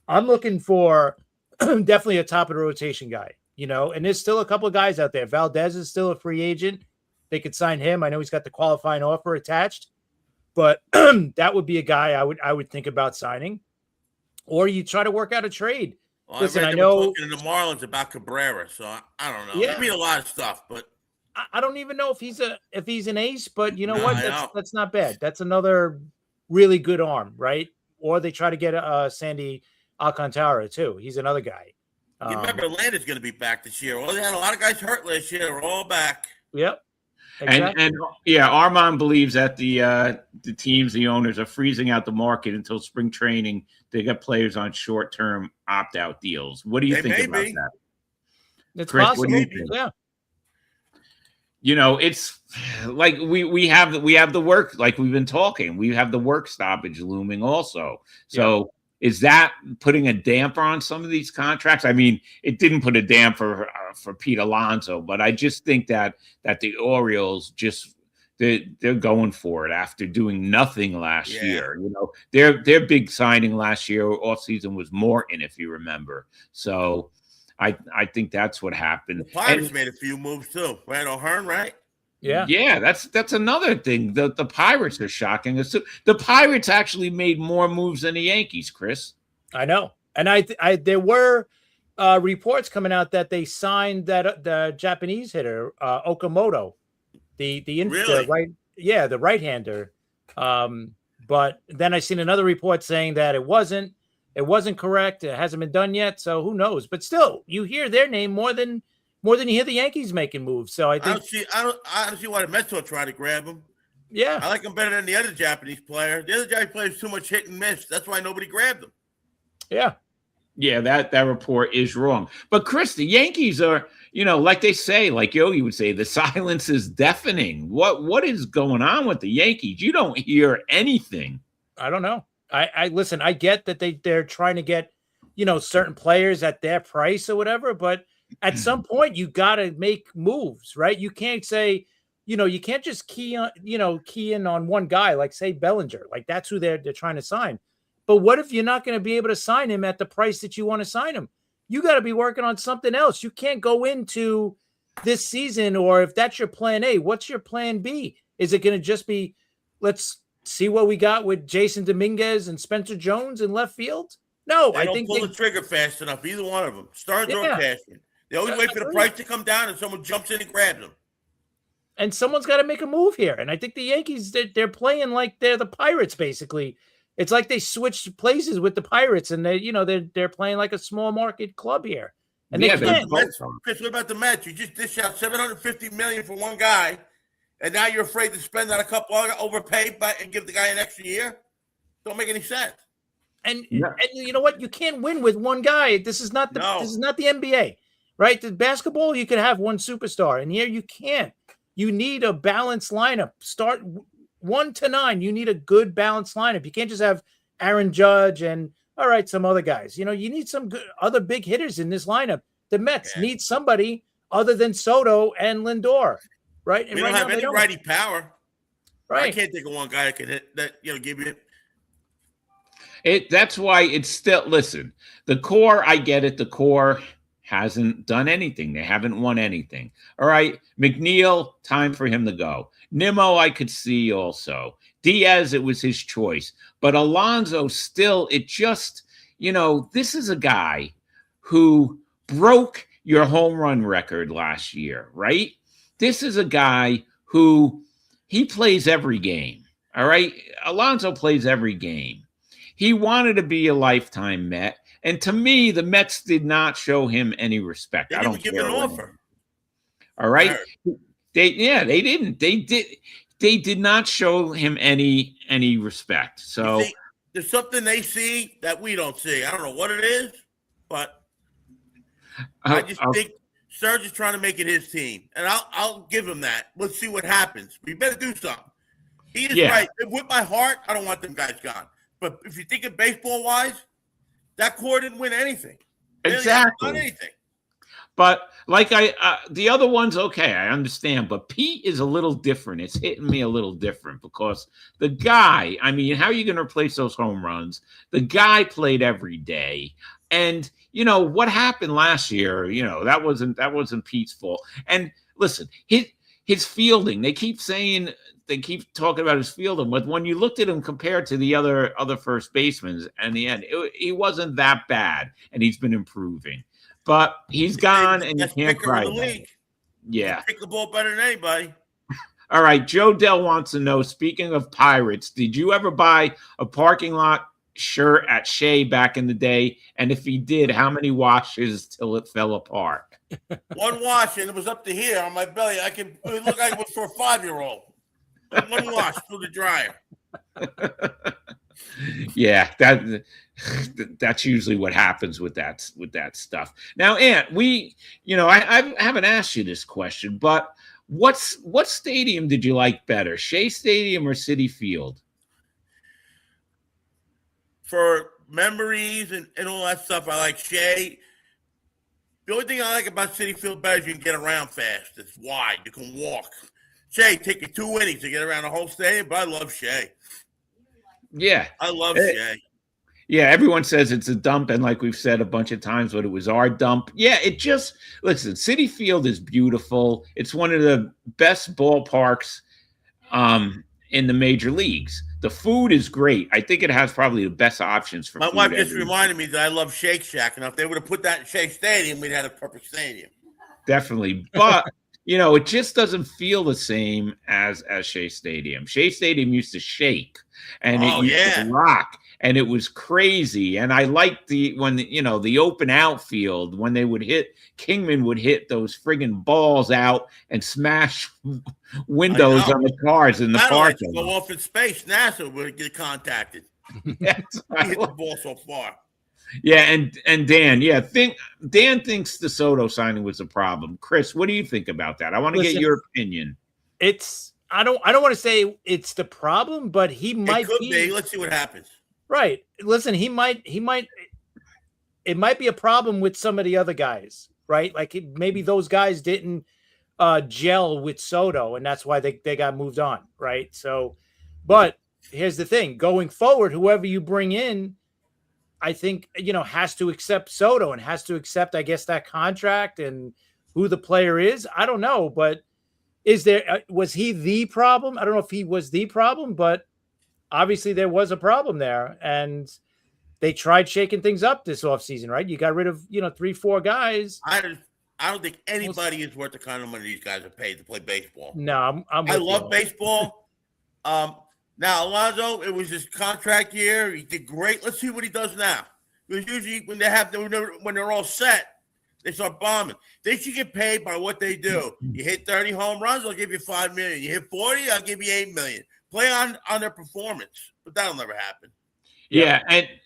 I'm looking for definitely a top of the rotation guy, and there's still a couple of guys out there. Valdez is still a free agent. They could sign him. I know he's got the qualifying offer attached, but that would be a guy I would think about signing. Or you try to work out a trade. Well, Listen, I know talking to the Marlins about Cabrera, so I don't know. Yeah. There's been a lot of stuff, but I don't even know if he's an ace, but you know No, what? That's not bad. That's another really good arm, right? Or they try to get Sandy Alcantara too. He's another guy. you remember Atlanta's going to be back this year. Well, they had a lot of guys hurt last year. They're all back. Yep. Exactly. And yeah, Armand believes that the teams, the owners, are freezing out the market until spring training. They got players on short-term opt-out deals. What do you think about that? It's Chris, possible. what do you think? Yeah. It's like we have the work, like we've been talking. We have the work stoppage looming also. So is that putting a damper on some of these contracts? I mean, it didn't put a damper for Pete Alonso, but I just think that the Orioles they're going for it after doing nothing last year. Their big signing last year offseason was Morton, if you remember. So I think that's what happened. The Pirates made a few moves too. Randall Hearn, right? Yeah, that's another thing. The Pirates are shocking us. The Pirates actually made more moves than the Yankees, Chris. I know, and there were reports coming out that they signed the Japanese hitter Okamoto, Really? the right-hander. But then I seen another report saying that it wasn't correct. It hasn't been done yet, so who knows? But still, you hear their name more than you hear the Yankees making moves. So I think I don't see why the Mets will try to grab him. Yeah, I like him better than the other Japanese player. The other Japanese player is too much hit and miss. That's why nobody grabbed him. Yeah, that report is wrong. But Chris, the Yankees are, like they say, like Yogi would say, the silence is deafening. What is going on with the Yankees? You don't hear anything. I don't know. I listen. I get that they're trying to get certain players at their price or whatever, but at some point you got to make moves, right? You can't say, you can't just key in on one guy, like say Bellinger, like that's who they're trying to sign. But what if you're not going to be able to sign him at the price that you want to sign him? You got to be working on something else. You can't go into this season, or if that's your plan A, what's your plan B? Is it going to just be, let's see what we got with Jason Dominguez and Spencer Jones in left field? No, I think pull the trigger fast enough. Either one of them, Stearns or Cashman. They always wait for the price to come down, and someone jumps in and grabs them. And someone's got to make a move here. And I think the Yankees, they're playing like they're the Pirates, basically. It's like they switched places with the Pirates, and they're playing like a small market club here. And Chris, what about the Mets? You just dish out $750 million for one guy, and now you're afraid to spend on a couple overpaid and give the guy an extra year. Don't make any sense. And you know what? You can't win with one guy. This is not the NBA, right? The basketball, you can have one superstar, and here you can't. You need a balanced lineup. Start 1 to 9. You need a good balanced lineup. You can't just have Aaron Judge and some other guys. You need some good other big hitters in this lineup. The Mets need somebody other than Soto and Lindor, right? And they don't have any righty power. Right. I can't think of one guy that can hit that. Give you it. That's why it's still. Listen, the core. I get it. The core hasn't done anything. They haven't won anything. All right. McNeil, time for him to go. Nimmo, I could see also. Diaz, it was his choice. But Alonso still, it just, this is a guy who broke your home run record last year, right? This is a guy who he plays every game. All right. Alonso plays every game. He wanted to be a lifetime Met. And to me, the Mets did not show him any respect. I don't give an offer. All right. They didn't. They did not show him any respect. So there's something they see that we don't see. I don't know what it is, but I just think Serge is trying to make it his team, and I'll give him that. Let's see what happens. We better do something. He is right. With my heart, I don't want them guys gone. But if you think of baseball wise, that core didn't win anything. Exactly. Not anything. But the other ones, okay, I understand, but Pete is a little different. It's hitting me a little different because the guy, I mean, how are you going to replace those home runs? The guy played every day. And what happened last year, that wasn't Pete's fault. And listen, his fielding, they keep talking about his fielding, but when you looked at him compared to the other first basemen, in the end, he wasn't that bad, and he's been improving. But he's gone, and you can't cry. Yeah, pick the ball better than anybody. All right, Joe Dell wants to know, speaking of Pirates, did you ever buy a parking lot shirt at Shea back in the day? And if he did, how many washes till it fell apart? One wash, and it was up to here on my belly. It looked like it was for a 5-year-old. One wash through the dryer. Yeah, that's usually what happens with that stuff. Now, Ant, I haven't asked you this question, but what stadium did you like better, Shea Stadium or Citi Field? For memories and all that stuff, I like Shea. The only thing I like about Citi Field better is you can get around fast. It's wide. You can walk. Shea, take you 2 innings to get around the whole stadium, but I love Shea. Yeah. I love Shea. Yeah, everyone says it's a dump, and like we've said a bunch of times, but it was our dump. Yeah, listen, Citi Field is beautiful. It's one of the best ballparks in the major leagues. The food is great. I think it has probably the best options for My food. wife just reminded me that I love Shake Shack, and if they would have put that in Shea Stadium, we'd have a perfect stadium. Definitely. But it just doesn't feel the same as Shea Stadium. Shea Stadium used to shake, and it used to rock, and it was crazy. And I liked the open outfield when they would hit. Kingman would hit those friggin' balls out and smash windows on the cars in the parking lot. Go off in space. NASA would get contacted. Yes, hit the ball so far. Yeah, and Dan, Dan thinks the Soto signing was a problem. Chris, what do you think about that? I want to get your opinion. I don't want to say it's the problem, but he might be. Let's see what happens. Right. Listen, it might be a problem with some of the other guys, right? Like maybe those guys didn't gel with Soto, and that's why they got moved on, right? So, but here's the thing: going forward, whoever you bring in, I think, has to accept Soto and has to accept, I guess, that contract and who the player is. I don't know, but was he the problem? I don't know if he was the problem, but obviously there was a problem there, and they tried shaking things up this offseason, right? You got rid of, 3-4 guys. I don't think anybody is worth the kind of money these guys are paid to play baseball. No, I love baseball. Now, Alonso, it was his contract year. He did great. Let's see what he does now. Because usually when they're all set, they start bombing. They should get paid by what they do. You hit 30 home runs, I'll give you $5 million. You hit 40, I'll give you $8 million. Play on their performance, but that'll never happen. Yeah,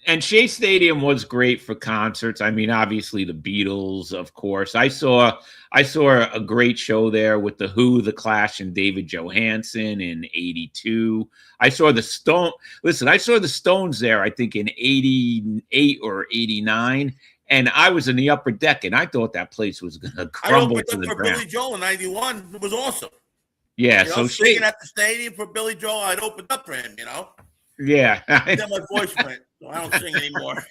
and Shea Stadium was great for concerts. I mean, obviously the Beatles, of course. I saw a great show there with the Who, the Clash, and David Johansen in '82. I saw the Stones there, I think in '88 or '89, and I was in the upper deck, and I thought that place was going to crumble to the ground. Billy Joel in '91, it was awesome. Yeah, so singing at the stadium for Billy Joel, I'd opened up for him, Yeah. Then my voice went, so I don't sing anymore.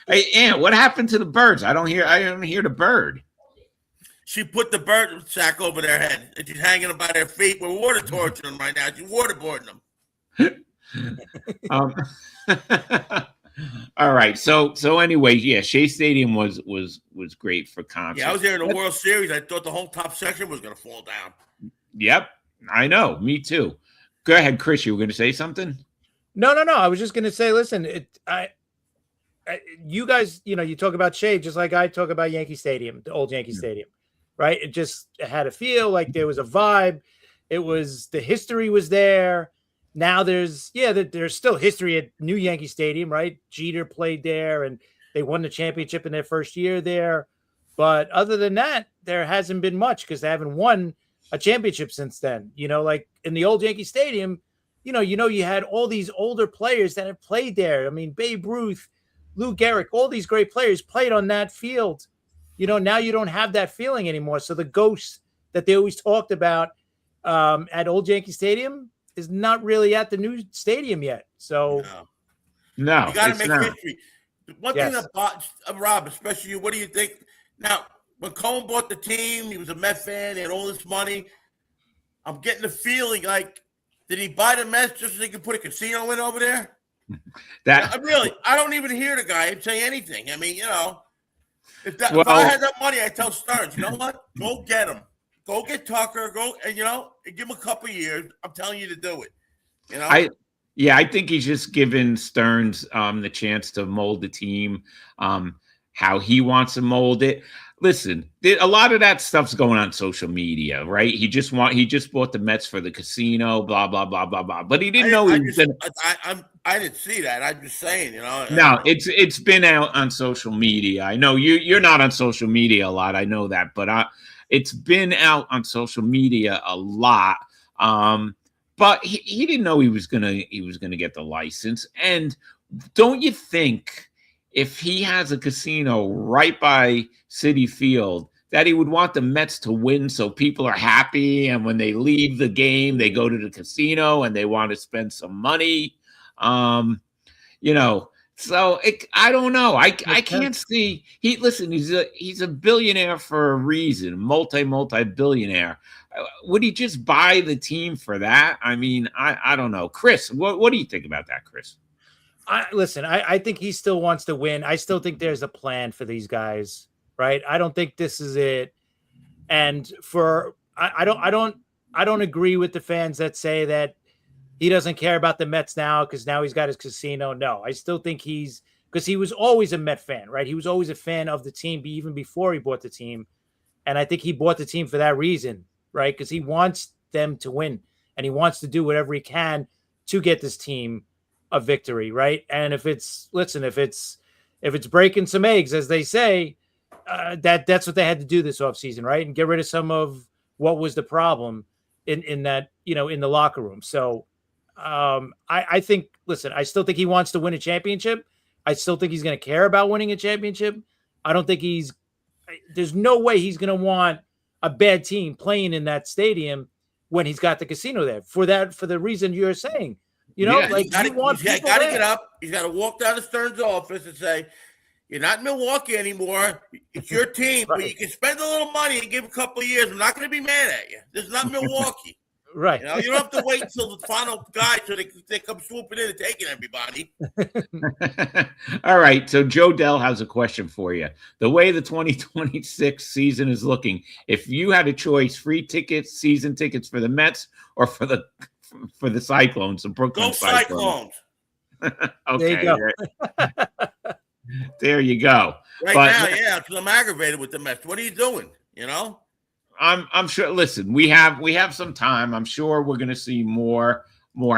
Hey, Aunt, what happened to the birds? I don't hear the bird. She put the bird sack over their head, and she's hanging them by their feet. We're water torturing them right now. She's waterboarding them. All right. So anyway, yeah, Shea Stadium was great for concerts. Yeah, I was there in the World Series. I thought the whole top section was going to fall down. Yep, I know. Me too. Go ahead, Chris. You were going to say something? No. I was just going to say, listen, you guys, you talk about Shea just like I talk about Yankee Stadium, the old Yankee Stadium, right? It had a feel like there was a vibe. The history was there. Now there's still history at New Yankee Stadium, right? Jeter played there, and they won the championship in their first year there. But other than that, there hasn't been much because they haven't won a championship since then. Like in the old Yankee Stadium, you had all these older players that have played there. I mean, Babe Ruth, Lou Gehrig, all these great players played on that field. Now you don't have that feeling anymore. So the ghost that they always talked about at Old Yankee Stadium is not really at the new stadium yet. So no, you got to make not. history. One thing about Rob, especially you, what do you think? Now, when Cohen bought the team, he was a Met fan, he had all this money. I'm getting the feeling like, did he buy the Mets just so he could put a casino in over there? I don't even hear the guy say anything. I mean, if I had that money, I'd tell Stearns, you know what? Go get him. Go get Tucker. Go and give him a couple of years. I'm telling you to do it. I think he's just given Stearns the chance to mold the team how he wants to mold it. Listen, a lot of that stuff's going on social media, right? He just bought the Mets for the casino, blah blah blah blah blah. But he didn't know he was I didn't see that. I'm just saying, No, it's been out on social media. I know you're not on social media a lot. I know that, but it's been out on social media a lot. But he didn't know he was gonna get the license. And don't you think if he has a casino right by Citi Field that he would want the Mets to win so people are happy, and when they leave the game, they go to the casino and they want to spend some money? So I don't know. I can't see. He's a billionaire for a reason, multi-billionaire. Would he just buy the team for that? I mean, I don't know. Chris, what do you think about that, Chris? I think he still wants to win. I still think there's a plan for these guys, right? I don't think this is it. And I don't agree with the fans that say that he doesn't care about the Mets now because now he's got his casino. No, I still think because he was always a Met fan, right? He was always a fan of the team even before he bought the team. And I think he bought the team for that reason, right? Because he wants them to win and he wants to do whatever he can to get this team a victory, right? And if it's breaking some eggs, as they say, that's what they had to do this offseason, right? And get rid of some of what was the problem in that, in the locker room. So I think, I still think he wants to win a championship. I still think he's going to care about winning a championship. I don't think there's no way he's going to want a bad team playing in that stadium when he's got the casino there for the reason you're saying. He's got to get up. He's got to walk down to Stearns' office and say, "You're not in Milwaukee anymore. It's your team, right. But you can spend a little money and give a couple of years. I'm not going to be mad at you. This is not Milwaukee." Right. You don't have to wait until the final guy so they come swooping in and taking everybody. All right. So Joe Dell has a question for you. The way the 2026 season is looking, if you had a choice, free tickets, season tickets for the Mets or for the Cyclones, the Brooklyn Cyclones. Okay. There you go. There you go. Now, yeah, because I'm aggravated with the Mets. What are you doing? I'm sure. Listen, we have some time. I'm sure we're going to see more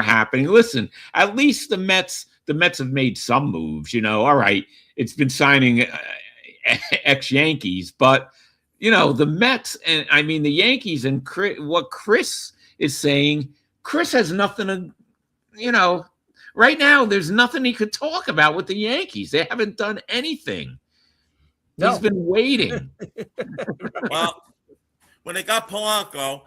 happening. Listen, at least the Mets have made some moves. All right, it's been signing ex-Yankees, but the Mets and the Yankees and what Chris is saying. Chris has nothing to, right now. There's nothing he could talk about with the Yankees. They haven't done anything. No. He's been waiting. Well. When they got Polanco,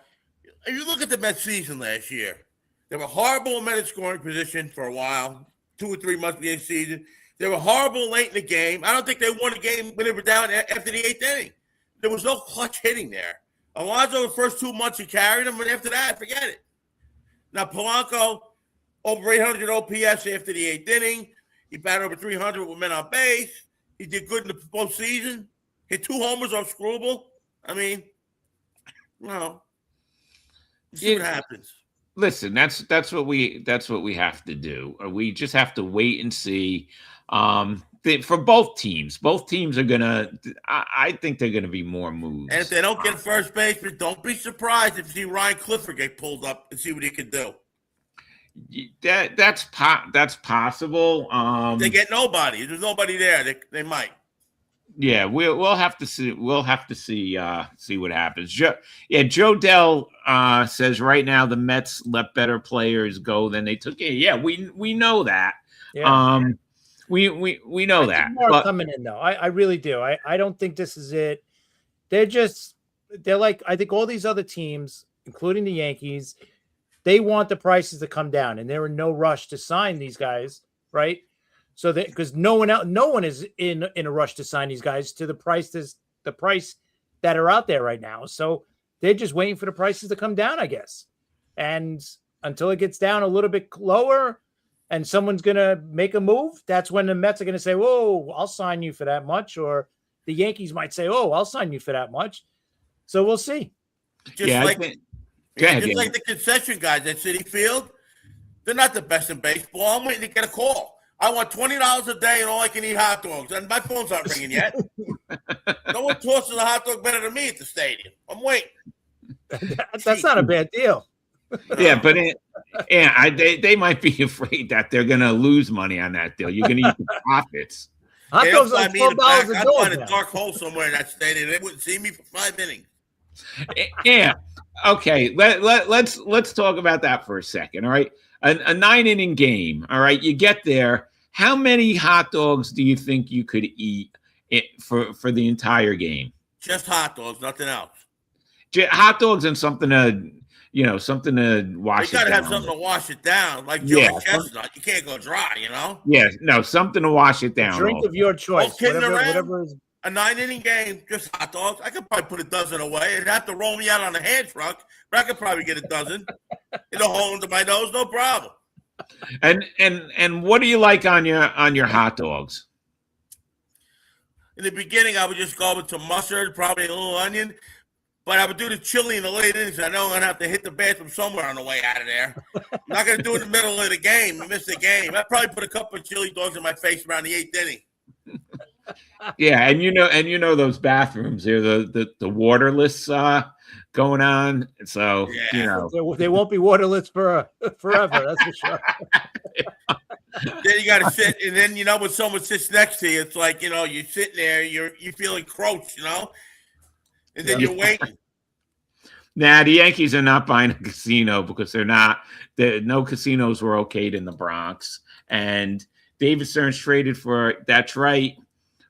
if you look at the Mets season last year, they were horrible in Mets scoring position for a while, 2 or 3 months of the season. They were horrible late in the game. I don't think they won a game when they were down after the 8th inning. There was no clutch hitting there. Alonso, the first 2 months, he carried them, and after that, forget it. Now, Polanco, over 800 OPS after the 8th inning. He batted over 300 with men on base. He did good in the postseason. Hit 2 homers off Screwball. Well, see what happens. Listen, that's what we have to do. We just have to wait and see. For both teams are gonna. I think they're gonna be more moves. And if they don't get first baseman, don't be surprised if you see Ryan Clifford get pulled up and see what he can do. That's possible. They get nobody. There's nobody there. They might. Yeah, we'll have to see. We'll have to see what happens. Joe Dell says right now the Mets let better players go than they took in. Yeah, we know that. Yeah. We know I that. think more But coming in though. I really do. I don't think this is it. They're like, I think all these other teams, including the Yankees, they want the prices to come down, and they're in no rush to sign these guys, right? So that because no one is in a rush to sign these guys to the price that are out there right now. So they're just waiting for the prices to come down, I guess. And until it gets down a little bit lower and someone's gonna make a move, that's when the Mets are gonna say, "Whoa, I'll sign you for that much," or the Yankees might say, "Oh, I'll sign you for that much." So we'll see. Just yeah, like go ahead, just Ian. like the concession guys at City Field, they're not the best in baseball. I'm waiting to get a call. I want $20 a day and all I can eat hot dogs. And my phone's not ringing yet. No one tosses a hot dog better than me at the stadium. I'm waiting. That's not a bad deal. Yeah, but they might be afraid that they're going to lose money on that deal. You're going to eat the profits. Hot Yeah, dogs they'll like fly me in the back. $12 a I'd dog find a now. dark hole somewhere in that stadium. They wouldn't see me for 5 innings. Yeah. Okay. Let's talk about that for a second. All right. A 9-inning game. All right. You get there. How many hot dogs do you think you could eat for the entire game? Just hot dogs, nothing else. Hot dogs and something to wash You got it to have down something with. to wash it down, like Joey Yeah. Chestnut. You can't go dry, you know? Yeah. No, something to wash it down. Drink of your choice. kidding around. Whatever is. A 9-inning game, just hot dogs. I could probably put a dozen away. It'd have to roll me out on a hand truck, but I could probably get a dozen in a hole into my nose, no problem. And what do you like on your hot dogs? In the beginning, I would just go with some mustard, probably a little onion, but I would do the chili in the late innings. I know I'm going to have to hit the bathroom somewhere on the way out of there. I'm not going to do it in the middle of the game and miss the game. I'd probably put a couple of chili dogs in my face around the 8th inning. Yeah, and you know those bathrooms here, the waterless going on. So Yeah. They won't be waterless for forever. That's for sure. Then you got to sit, and then when someone sits next to you, it's like you're sitting there, you feel encroached, and then you're waiting. Nah, the Yankees are not buying a casino because no casinos were okayed in the Bronx, and David Stearns traded for that's right.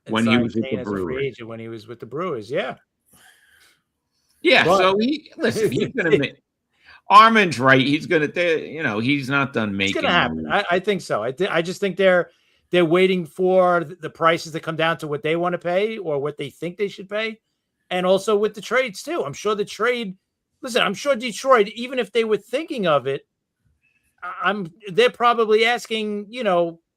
When he was with the Brewers. When he was with the Brewers, yeah. Yeah, But, so he's going to make Armin's right. He's going to, he's not done making. It's going to happen. I think so. I just think they're waiting for the prices to come down to what they want to pay or what they think they should pay. And also with the trades too. I'm sure I'm sure Detroit, even if they were thinking of it, they're probably asking,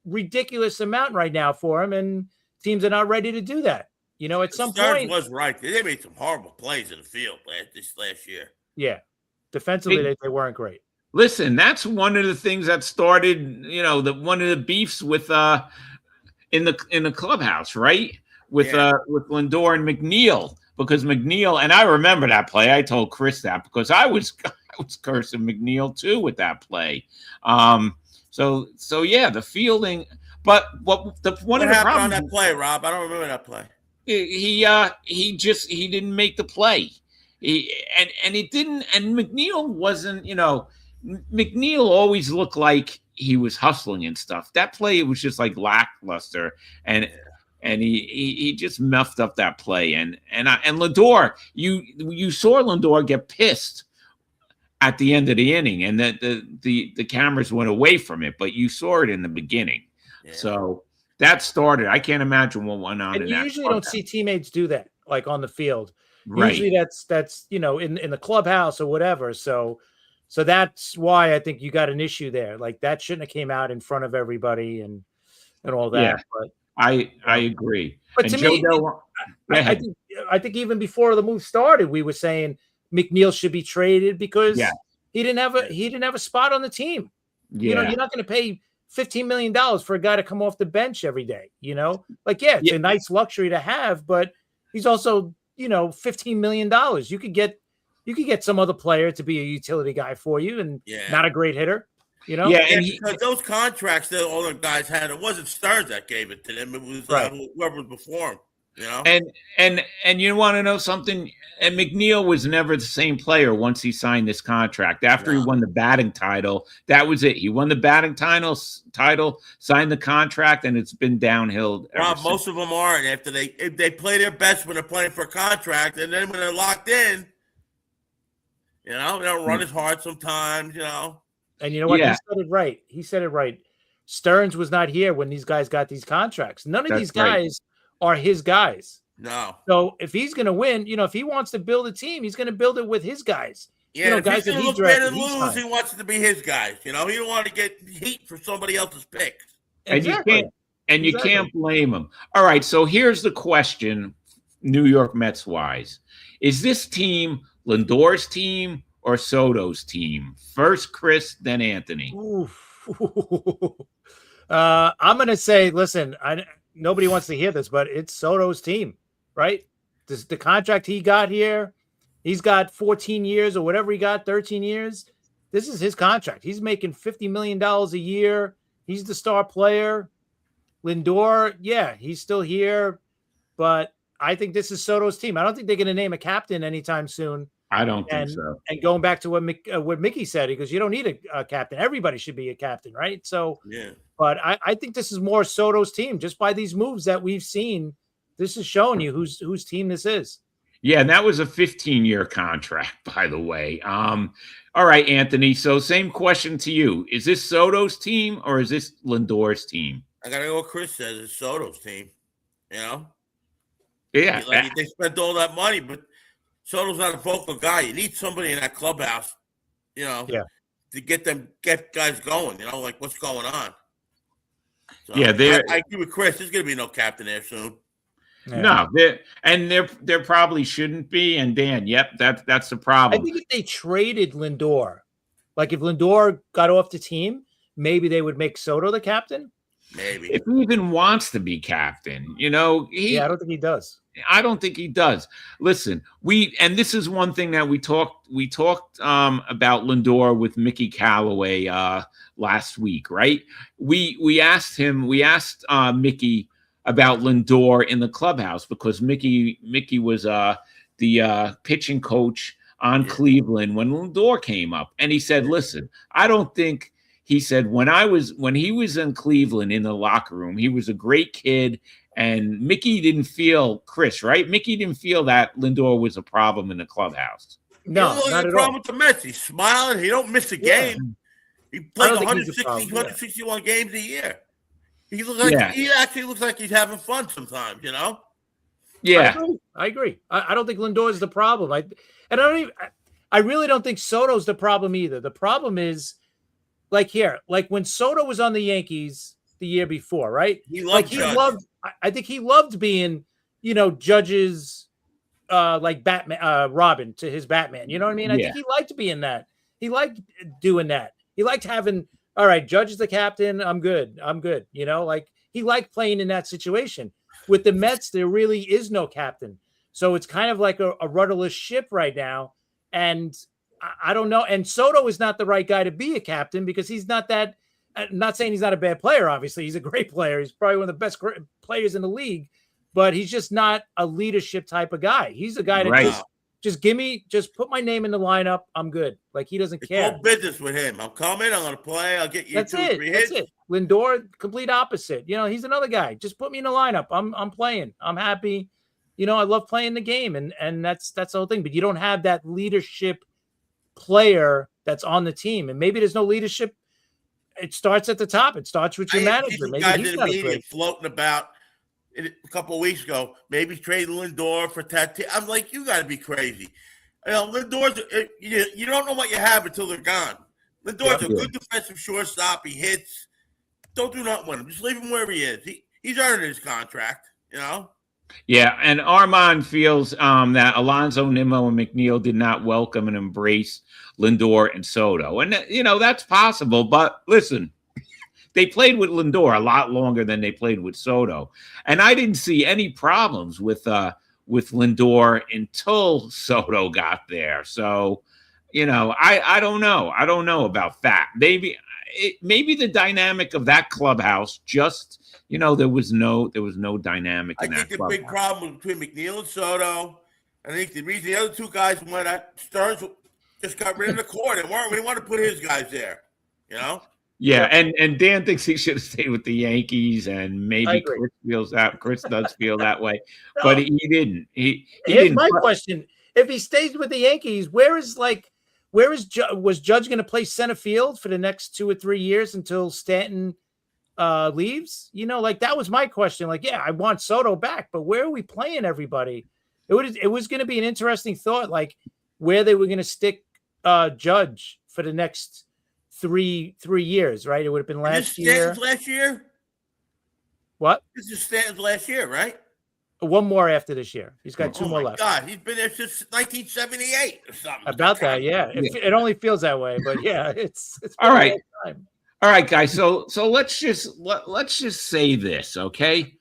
ridiculous amount right now for him. And teams are not ready to do that. At some point was right. They made some horrible plays in the field last year. Yeah. Defensively, they weren't great. Listen, that's one of the things that started, one of the beefs with in the clubhouse, right? With Lindor and McNeil, because McNeil, and I remember that play. I told Chris that because I was cursing McNeil too with that play. So yeah, the fielding. But what happened on that play, Rob? I don't remember that play. He didn't make the play. It didn't. And McNeil wasn't. McNeil always looked like he was hustling and stuff. That play was just like lackluster, and he just muffed up that play. And Lindor, you saw Lindor get pissed at the end of the inning, and that the cameras went away from it, but you saw it in the beginning. Yeah. So that started. I can't imagine what went on. And you usually don't see teammates do that, like on the field. Right. Usually that's in the clubhouse or whatever. So that's why I think you got an issue there. Like that shouldn't have came out in front of everybody and all that. Yeah, but I agree. But to me, I think even before the move started, we were saying McNeil should be traded because he didn't have a spot on the team. Yeah. You're not going to pay $15 million for a guy to come off the bench every day, it's a nice luxury to have, but he's also, $15 million. You could get some other player to be a utility guy for you and not a great hitter, Yeah, and because those contracts that all the guys had, it wasn't Stearns that gave it to them. It was whoever was before him. You know, And you want to know something? And McNeil was never the same player once he signed this contract. After he won the batting title, that was it. He won the batting title, signed the contract, and it's been downhill. Rob, most of them aren't. If they play their best when they're playing for a contract, and then when they're locked in, they don't run as hard sometimes. And you know what? He said it right. He said it right. Stearns was not here when these guys got these contracts. None of these guys are his guys. No. So if he's going to win, if he wants to build a team, he's going to build it with his guys. Yeah, if guys he's going to look bad and lose, he wants it to be his guys. He don't want to get heat for somebody else's picks. Exactly. And you can't blame him. All right, so here's the question, New York Mets wise. Is this team Lindor's team or Soto's team? First Chris, then Anthony. I'm going to say, listen, nobody wants to hear this, but it's Soto's team, right? The contract he got here, he's got 14 years or whatever he got, 13 years. This is his contract. He's making $50 million a year. He's the star player. Lindor, yeah, he's still here, but I think this is Soto's team. I don't think they're going to name a captain anytime soon. I don't think so. And going back to what Mickey said, because you don't need a captain. Everybody should be a captain, right? So, yeah. But I think this is more Soto's team. Just by these moves that we've seen, this is showing you whose team this is. Yeah, and that was a 15-year contract, by the way. All right, Anthony. So same question to you. Is this Soto's team or is this Lindor's team? I got to go what Chris says. It's Soto's team. Yeah. They spent all that money, but Soto's not a vocal guy. You need somebody in that clubhouse, to get guys going, like what's going on. So, yeah, I agree with Chris. There's going to be no captain there soon. Yeah. No, there probably shouldn't be. And Dan, yep, that's the problem. I think if they traded Lindor, like if Lindor got off the team, maybe they would make Soto the captain. Maybe if he even wants to be captain, I don't think he does. I don't think he does. Listen, and this is one thing that we talked about Lindor with Mickey Callaway last week, right? We asked Mickey about Lindor in the clubhouse because Mickey was the pitching coach on Cleveland when Lindor came up, and he said, "Listen, I don't think." He said, when he was in Cleveland in the locker room, he was a great kid. And Mickey didn't feel, Chris, right? Mickey didn't feel that Lindor was a problem in the clubhouse. No, not at all. Problem with the Mets. He's smiling. He don't miss a game. He plays 161 games a year. He actually looks like he's having fun sometimes, Yeah. I agree. I don't think Lindor is the problem. I really don't think Soto's the problem either. The problem is, like when Soto was on the Yankees the year before, right? I think he loved being, Judge's like Batman, Robin to his Batman. You know what I mean? I think he liked being that. He liked doing that. He liked having, all right, Judge is the captain. I'm good. He liked playing in that situation. With the Mets, there really is no captain. So it's kind of like a rudderless ship right now. And I don't know. And Soto is not the right guy to be a captain because he's not that. I'm not saying he's not a bad player. Obviously, he's a great player. He's probably one of the best players in the league, but he's just not a leadership type of guy. He's a guy that just put my name in the lineup. I'm good. Like he doesn't care. It's all business with him. I'm coming. I'm going to play. I'll get you That's 2 or 3 hits. That's it. Lindor, complete opposite. He's another guy. Just put me in the lineup. I'm playing. I'm happy. I love playing the game, and that's the whole thing. But you don't have that leadership player that's on the team, and maybe there's no leadership. It starts at the top. It starts with your manager. Maybe guys in the media floating about a couple of weeks ago, maybe trade Lindor for Tatis. I'm like, you got to be crazy. Lindor's you don't know what you have until they're gone. Lindor's a good defensive shortstop. He hits. Don't do nothing with him. Just leave him wherever he is. He's earning his contract. Yeah, and Armand feels that Alonso, Nimmo, and McNeil did not welcome and embrace Lindor and Soto. And, that's possible. But listen, they played with Lindor a lot longer than they played with Soto. And I didn't see any problems with Lindor until Soto got there. So, I don't know. I don't know about that. Maybe the dynamic of that clubhouse just, there was no dynamic I in think that the big clubhouse. problem was between McNeil and Soto. I think the reason the other two guys went at Stearns just got rid of the core. We didn't want to put his guys there, Yeah, Yep. and Dan thinks he should have stayed with the Yankees, and maybe Chris does feel that way, but he didn't. He Here's didn't. my question: if he stays with the Yankees, was Judge going to play center field for the next 2 or 3 years until Stanton leaves? That was my question. Yeah, I want Soto back, but where are we playing everybody? It was going to be an interesting thought, where they were going to stick Judge for the next three years, right? It would have been last year. Last year? What? This is Stanton's last year, right? One more after this year. He's got 2 more left. God, he's been there since 1978 or something. About that, yeah. It only feels that way, but yeah, it's all right. Time. All right, guys. So let's just say this, okay?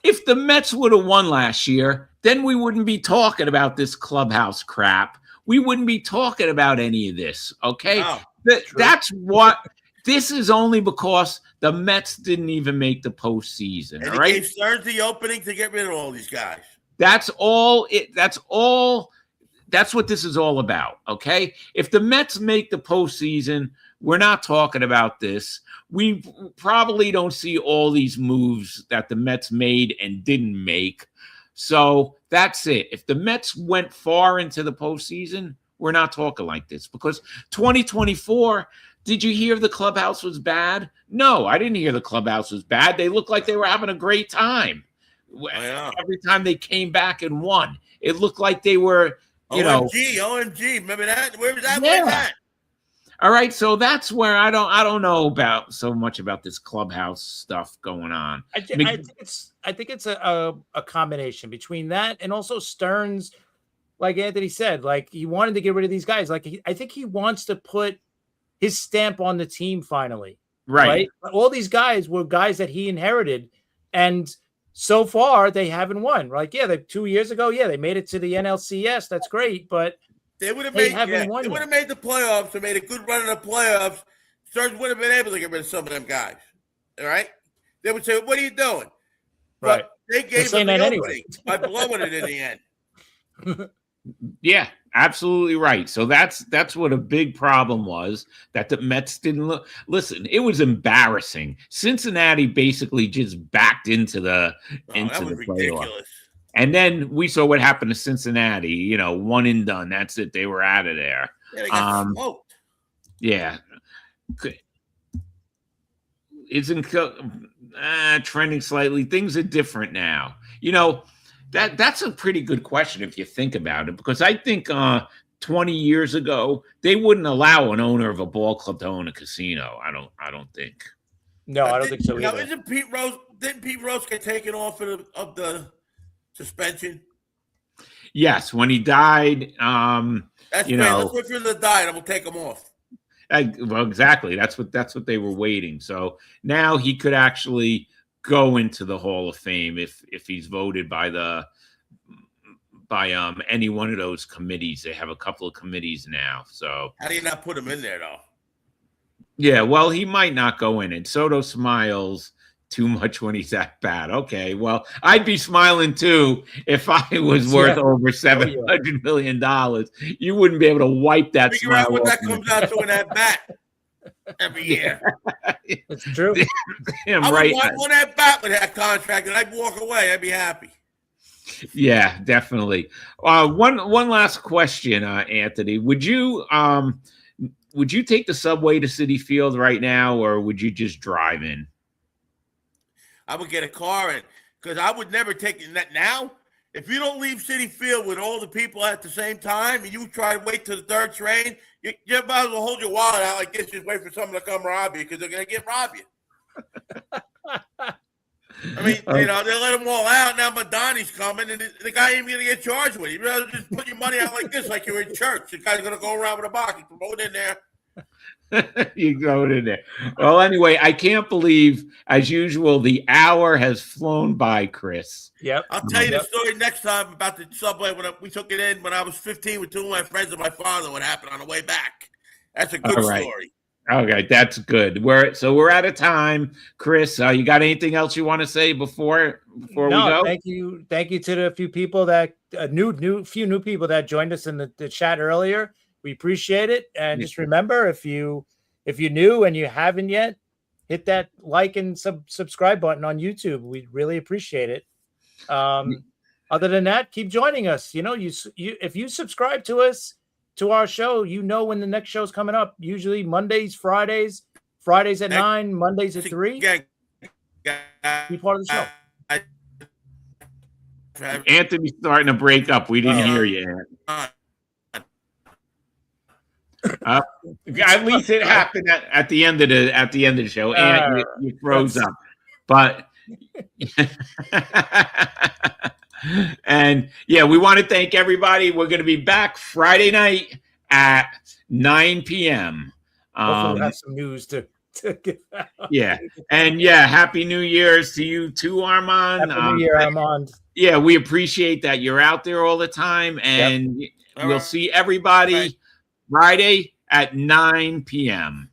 If the Mets would have won last year, then we wouldn't be talking about this clubhouse crap. We wouldn't be talking about any of this, okay? No, that's what. This is only because the Mets didn't even make the postseason. And all right, gave Stearns the opening to get rid of all these guys. That's all. That's all. That's what this is all about. Okay. If the Mets make the postseason, we're not talking about this. We probably don't see all these moves that the Mets made and didn't make. So that's it. If the Mets went far into the postseason, we're not talking like this, because 2024. Did you hear the clubhouse was bad? No, I didn't hear the clubhouse was bad. They looked like they were having a great time. Every time they came back and won, it looked like they were, OMG. Remember that? Where was that? Yeah. Where's that? All right, so that's where I don't know about so much about this clubhouse stuff going on. I think it's a combination between that and also Stearns, like Anthony said, he wanted to get rid of these guys. I think he wants to put his stamp on the team finally. Right? All these guys were guys that he inherited, and so far they haven't won. 2 years ago, they made it to the NLCS. That's great, but they would have made the playoffs and made a good run in the playoffs. Stearns would have been able to get rid of some of them guys. All right? They would say, "What are you doing?" Right. But they gave him the opening by blowing it in the end. Yeah, absolutely right. So that's what a big problem was, that the Mets didn't listen. It was embarrassing. Cincinnati basically just backed into the playoff. Ridiculous. And then we saw what happened to Cincinnati. One and done. That's it. They were out of there. Yeah, they got smoked. Yeah. Isn't trending slightly. Things are different now. That's a pretty good question if you think about it, because I think 20 years ago they wouldn't allow an owner of a ball club to own a casino. I don't think. No, I don't think so either. Didn't Pete Rose get taken off of the suspension? Yes, when he died. That's great. Let's wait for the die, and we'll take him off. Well, exactly. That's what they were waiting. So now he could actually go into the Hall of Fame if he's voted by any one of those committees. They have a couple of committees now. So how do you not put him in there though? Yeah, well, he might not go in, and Soto smiles too much when he's that bad. Okay, well, I'd be smiling too if I was worth over $700 million. You wouldn't be able to wipe that Figure smile out what off that comes out to in that bat every year. It's true. Damn I right. would want that bat with that contract, and I'd walk away. I'd be happy. Yeah, definitely. One last question, Anthony. Would you take the subway to Citi Field right now, or would you just drive in? I would get a car in, because I would never take it now. If you don't leave Citi Field with all the people at the same time, and you try to wait till the third train, you might as well hold your wallet out like this, just wait for someone to come rob you, because they're going to rob you. I mean, they let them all out. Now Madani's coming, and the guy ain't going to get charged with it. You'd rather just put your money out like this, like you're in church. The guy's going to go around with a box and throw it in there. You go to there. Well, anyway, I can't believe, as usual, the hour has flown by, Chris. Yep. I'll tell you the story next time about the subway when we took it in when I was 15 with two of my friends and my father. What happened on the way back? That's a good story. Okay, that's good. We're out of time, Chris. You got anything else you want to say before we go? Thank you to the few people that few new people that joined us in the chat earlier. We appreciate it, and just remember, if you're new and you haven't yet, hit that like and subscribe button on YouTube. We'd really appreciate it. Other than that, keep joining us. You know, if you subscribe to us, to our show, you know when the next show's coming up. Usually Mondays, Fridays at 9, Mondays at 3. Be part of the show. Anthony's starting to break up. We didn't hear you. At least it happened at the end of the show, and you froze up. But and yeah, we want to thank everybody. We're going to be back Friday night at 9 p.m. Hopefully we'll have some news to get out. Yeah, and Happy New Year's to you too, Armand. Happy New Year, Armand. Yeah, we appreciate that you're out there all the time, and we'll see everybody Friday at 9 p.m.